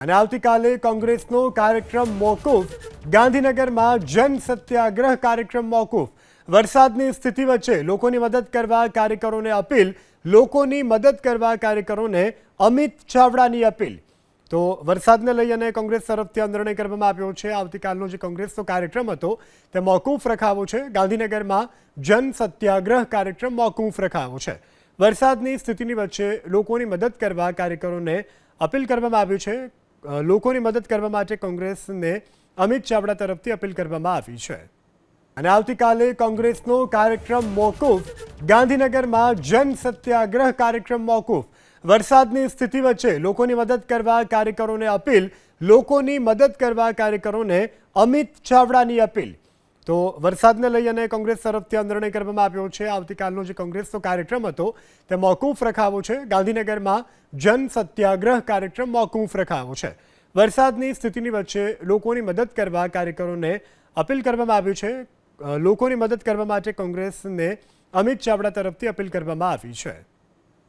અને આવતીકાલે કોંગ્રેસનો કાર્યક્રમ મોકૂફ, ગાંધીનગરમાં જન સત્યાગ્રહ કાર્યક્રમ મોકૂફ। વરસાદની સ્થિતિ વચ્ચે લોકોની મદદ કરવા કાર્યકરોને અપીલ, લોકોની મદદ કરવા કાર્યકરોને અમિત ચાવડાની અપીલ। તો વરસાદને લઈ અને કોંગ્રેસ તરફથી આ નિર્ણય કરવામાં આવ્યો છે। આવતીકાલનો જે કોંગ્રેસનો કાર્યક્રમ હતો તે મોકૂફ રખાવો છે। ગાંધીનગરમાં જન સત્યાગ્રહ કાર્યક્રમ મોકૂફ રખાવો છે। વરસાદની સ્થિતિની વચ્ચે લોકોની મદદ કરવા કાર્યકરોને અપીલ કરવામાં આવ્યું છે। લોકોની મદદ કરવા માટે કોંગ્રેસને અમિત ચાવડા તરફથી અપીલ કરવામાં આવી છે। અને આવતીકાલે કોંગ્રેસનો કાર્યક્રમ મોકૂફ, ગાંધીનગરમાં જન સત્યાગ્રહ કાર્યક્રમ મોકૂફ। વરસાદની સ્થિતિ વચ્ચે લોકોની મદદ કરવા કાર્યકરોને અપીલ, લોકોની મદદ કરવા કાર્યકરોને અમિત ચાવડાની અપીલ। તો વરસાદને લઈ અને કોંગ્રેસ તરફથી આ નિર્ણય કરવામાં આવ્યો છે। આવતીકાલનો જે કોંગ્રેસનો કાર્યક્રમ હતો તે મોકૂફ રખાવો છે। ગાંધીનગરમાં જન સત્યાગ્રહ કાર્યક્રમ મોકૂફ રખાવો છે। વરસાદની સ્થિતિની વચ્ચે લોકોની મદદ કરવા કાર્યકરોને અપીલ કરવામાં આવ્યું છે। લોકોની મદદ કરવા માટે કોંગ્રેસને અમિત ચાવડા તરફથી અપીલ કરવામાં આવી છે।